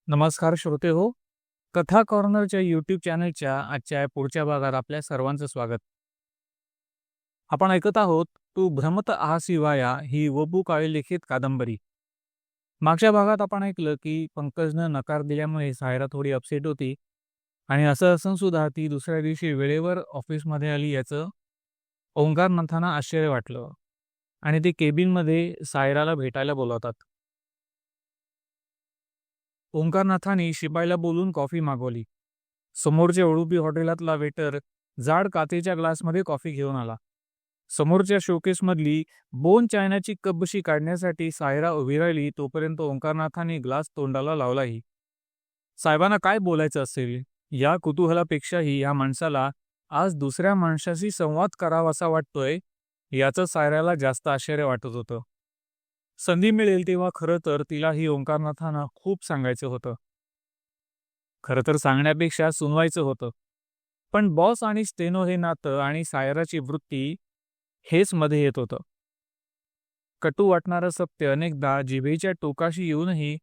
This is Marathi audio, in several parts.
नमस्कार श्रोते हो. कथा कॉर्नरच्या यूट्यूब चॅनलच्या आजच्या या पुढच्या भागात आपल्या सर्वांचं स्वागत. आपण ऐकत आहोत तू भ्रमत आहासी वाया ही वबू काळे लिखित कादंबरी. मागच्या भागात आपण ऐकलं की पंकजनं नकार दिल्यामुळे सायरा थोडी अपसेट होती आणि असं असून सुद्धा ती दुसऱ्या दिवशी वेळेवर ऑफिसमध्ये आली याचं ओंकारनाथांना आश्चर्य वाटलं आणि ते केबिनमध्ये सायराला भेटायला बोलवतात. ओंकारनाथांनी शिपाईला बोलून कॉफी मागवली. समोरच्या उडुपी हॉटेलातला वेटर जाड काचेच्या ग्लासमध्ये कॉफी घेऊन आला. समोरच्या शोकेसमधली बोन चायनाची कपबशी काढण्यासाठी सायरा उभी राहिली तोपर्यंत ओंकारनाथांनी ग्लास तोंडाला लावलाही. साहेबांना काय बोलायचं असेल या कुतूहलापेक्षाही या माणसाला आज दुसऱ्या माणसाशी संवाद करावासा वाटतोय याचं सायराला जास्त आश्चर्य वाटत होतं. संधी मिळेल तेव्हा खरं तर तिलाही ओंकारनाथांना खूप सांगायचं होतं. खरं तर सांगण्यापेक्षा सुनवायचं होतं. पण बॉस आणि स्टेनो हे नातं आणि सायराची वृत्ती हेच मध्ये येत होतं. कटू वाटणारं सत्य अनेकदा जिभेच्या टोकाशी येऊनही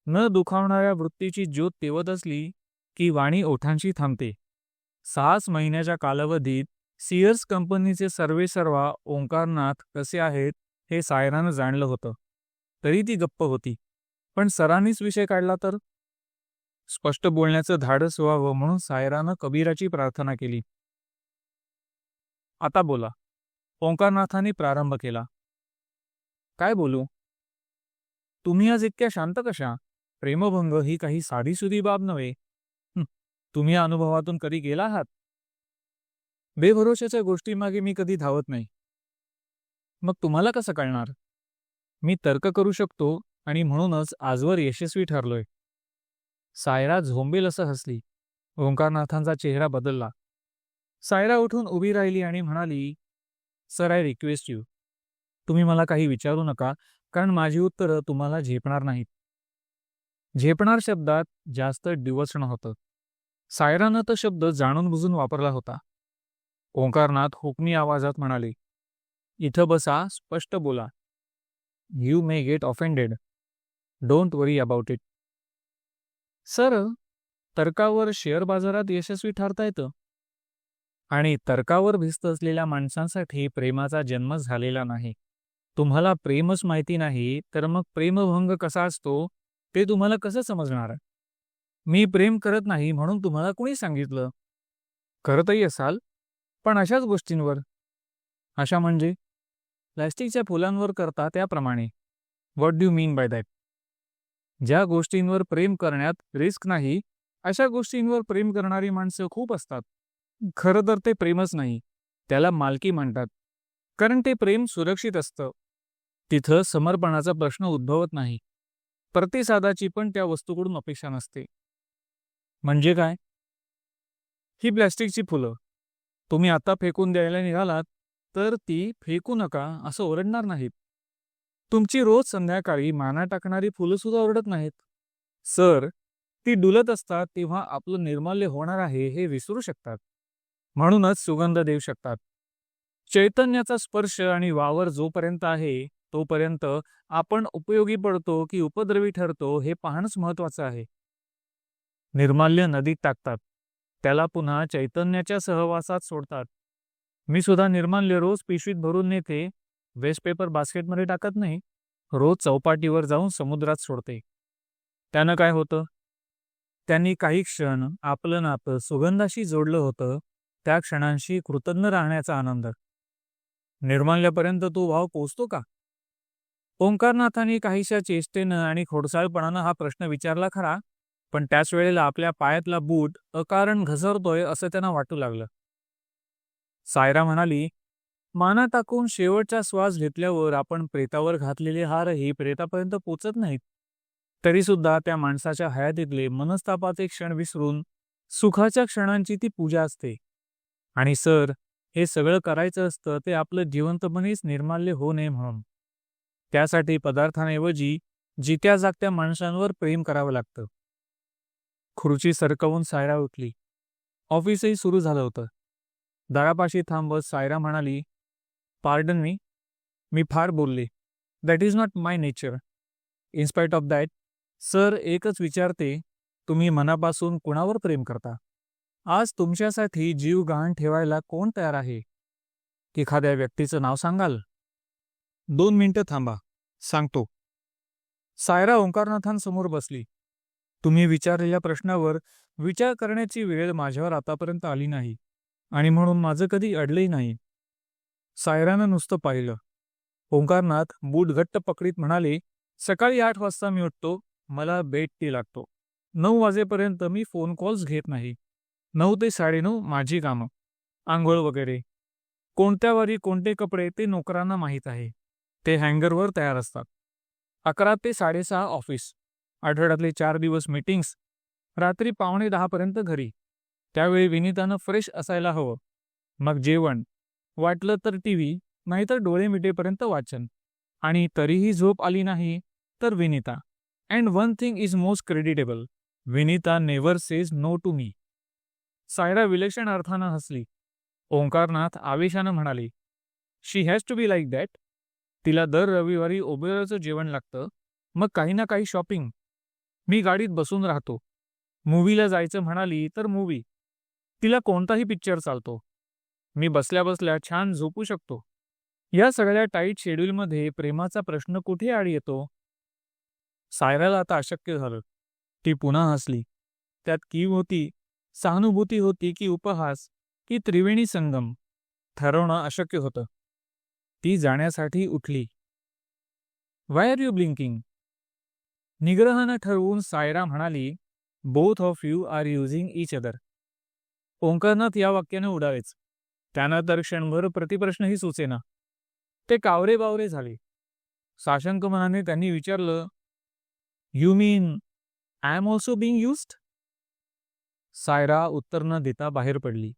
न दुखावणाऱ्या वृत्तीची ज्योत तेवत असली की वाणी ओठांशी थांबते. 6 महिन्याच्या कालावधीत सियर्स कंपनीचे सर्वेसर्वा ओंकारनाथ कसे आहेत हे सायरानं जाणलं होतं. तरी ती गप्प होती. पण सरांनीच विषय काढला तर स्पष्ट बोलण्याचं धाडस व्हावं म्हणून सायरानं कबीराची प्रार्थना केली. आता बोला. ओंकारनाथांनी प्रारंभ केला. काय बोलू? तुम्ही आज इतक्या शांत कशा? प्रेमभंग ही काही साधीसुधी बाब नव्हे. तुम्ही या अनुभवातून कधी गेला आहात? बेभरोशाच्या गोष्टीमागे मी कधी धावत नाही. मग तुम्हाला कसं कळणार? मी तर्क करू शकतो आणि म्हणूनच आजवर यशस्वी ठरलोय. सायरा झोंबेल असं हसली. ओंकारनाथांचा चेहरा बदलला. सायरा उठून उभी राहिली आणि म्हणाली, सर आय रिक्वेस्ट यू. तुम्ही मला काही विचारू नका कारण माझी उत्तरं तुम्हाला झेपणार नाहीत. झेपणार शब्दात जास्त डिवचणं होतं. सायरानं तो शब्द जाणून बुजून वापरला होता. ओंकारनाथ हुकमी आवाजात म्हणाले, इथं बसा, स्पष्ट बोला. You may get offended. Don't worry about it. Sir, तर्कावर शेअर बाजारात यशस्वी ठरता येतं. आणि तर्कावर भिस्त असलेल्या माणसांसाठी प्रेमाचा जन्म झालेला नाही. तुम्हाला प्रेमच माहिती नाही तर मग प्रेमभंग कसा असतो ते तुम्हाला कसं समजणार? मी प्रेम करत नाही म्हणून तुम्हाला कोणी सांगितलं? करतही असाल, पण अशाच गोष्टींवर. अशा म्हणजे प्लॅस्टिकच्या फुलांवर करता त्याप्रमाणे. What do you mean by that? ज्या गोष्टींवर प्रेम करण्यात रिस्क नाही अशा गोष्टींवर प्रेम करणारी माणसं खूप असतात. खरं तर ते प्रेमच नाही, त्याला मालकी म्हणतात. कारण ते प्रेम सुरक्षित असतं. तिथं समर्पणाचा प्रश्न उद्भवत नाही. प्रतिसादाची पण त्या वस्तूकडून अपेक्षा नसते. म्हणजे काय? ही प्लॅस्टिकची फुलं तुम्ही आता फेकून द्यायला निघालात तर ती फेकू नका असं ओरडणार नाहीत. तुमची रोज संध्याकाळी माना टाकणारी फुलं सुद्धा ओरडत नाहीत. सर, ती डुलत असतात तेव्हा आपलं निर्माल्य होणार आहे हे विसरू शकतात. म्हणूनच सुगंध देऊ शकतात. चैतन्याचा स्पर्श आणि वावर जोपर्यंत आहे तोपर्यंत आपण उपयोगी पडतो की उपद्रवी ठरतो हे पाहणंच महत्वाचं आहे. निर्माल्य नदीत टाकतात, त्याला पुन्हा चैतन्याच्या सहवासात सोडतात. मी सुद्धा निर्माल्य रोज पिशवीत भरून नेते, वेस्ट पेपर बास्केटमध्ये टाकत नाही. रोज चौपाटीवर जाऊन समुद्रात सोडते. त्यानं काय होतं? त्यांनी काही क्षण आपलं नातं सुगंधाशी जोडलं होतं. त्या क्षणांशी कृतज्ञ राहण्याचा आनंद. निर्माल्यापर्यंत तो भाव पोचतो का? ओंकारनाथांनी काहीशा चेष्टेनं आणि खोडसाळपणानं हा प्रश्न विचारला खरा, पण त्याच वेळेला आपल्या पायातला बूट अकारण घसरतोय असं त्यांना वाटू लागलं. सायरा म्हणाली, माना टाकून शेवटचा श्वास घेतल्यावर आपण प्रेतावर घातलेले हारही प्रेतापर्यंत पोचत नाहीत. तरी सुद्धा त्या माणसाच्या हयातीतले मनस्तापाचे क्षण विसरून सुखाच्या क्षणांची ती पूजा असते. आणि सर, हे सगळं करायचं असतं ते आपलं जिवंतपणेच निर्माल्य होऊ नये म्हणून. त्यासाठी पदार्थांऐवजी जित्या जागत्या माणसांवर प्रेम करावं लागतं. खुर्ची सरकवून सायरा उठली. ऑफिसही सुरू झालं होतं. दारापाशी थांबत सायरा म्हणाली, पार्डन मी, मी फार बोलले. That is not my nature. In spite of that, sir एकच विचारते, तुम्ही मनापासून कुणावर प्रेम करता? आज तुमच्यासाठी जीव गहाण ठेवायला कोण तयार आहे? एखाद्या व्यक्तीचं नाव सांगाल? 2 मिनिटं थांबा, सांगतो. सायरा ओंकारनाथांसमोर बसली. तुम्ही विचारलेल्या प्रश्नावर विचार करण्याची वेळ माझ्यावर आतापर्यंत आली नाही आणि म्हणून माझं कधी अडलंही नाही. सायरानं नुसतं पाहिलं. ओंकारनाथ बूट घट्ट पकडीत म्हणाले, सकाळी 8 वाजता मी उठतो, मला बेड टी लागतो. 9 वाजेपर्यंत मी फोन कॉल्स घेत नाही. 9 ते 9:30 माझी कामं, आंघोळ वगैरे. कोणत्या वारी कोणते कपडे ते नोकरांना माहीत आहे. ते हँगरवर तयार असतात. 11 ते 6:30 ऑफिस. आठवड्यातले 4 दिवस मीटिंग्स. रात्री 9:45 पर्यंत घरी. त्यावेळी विनीतानं फ्रेश असायला हवं. मग जेवण, वाटलं तर टीव्ही, नाहीतर डोळे मिटेपर्यंत वाचन. आणि तरीही झोप आली नाही तर Vinita. And one thing is most creditable, Vinita never says no to me. Saira विलक्षण अर्थानं हसली. ओंकारनाथ आवेशानं म्हणाले, she has to be like that. तिला दर रविवारी ओबेरॉयचं जेवण लागतं, मग काही ना काही शॉपिंग. मी गाडीत बसून राहतो. मूव्हीला जायचं म्हणाली तर मूव्ही. तिला कोणताही पिक्चर चालतो. मी बसल्या बसल्या छान झोपू शकतो. या सगळ्या टाईट शेड्यूलमध्ये प्रेमाचा प्रश्न कुठे आड येतो? सायराला आता अशक्य झालं. ती पुन्हा हसली. त्यात कीव होती, सहानुभूती होती की उपहास की त्रिवेणी संगम, ठरवणं अशक्य होतं. ती जाण्यासाठी उठली. Why are you blinking? निग्रहानं ठरवून सायरा म्हणाली, both of you are using each other. Omkarnath या वाक्याने उडावेच. त्यांना तर क्षणभर प्रतिप्रश्नही सुचेना. ते कावरे बावरे झाले. साशंक मनाने त्यांनी विचारलं, you mean I am also being used? Saira उत्तर न देता बाहेर पडली.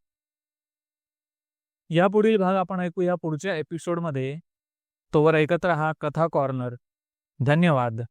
यापुढील भाग आपण ऐकूया पुढच्या एपिसोडमध्ये. तोवर ऐकत रहा कथा कॉर्नर. धन्यवाद.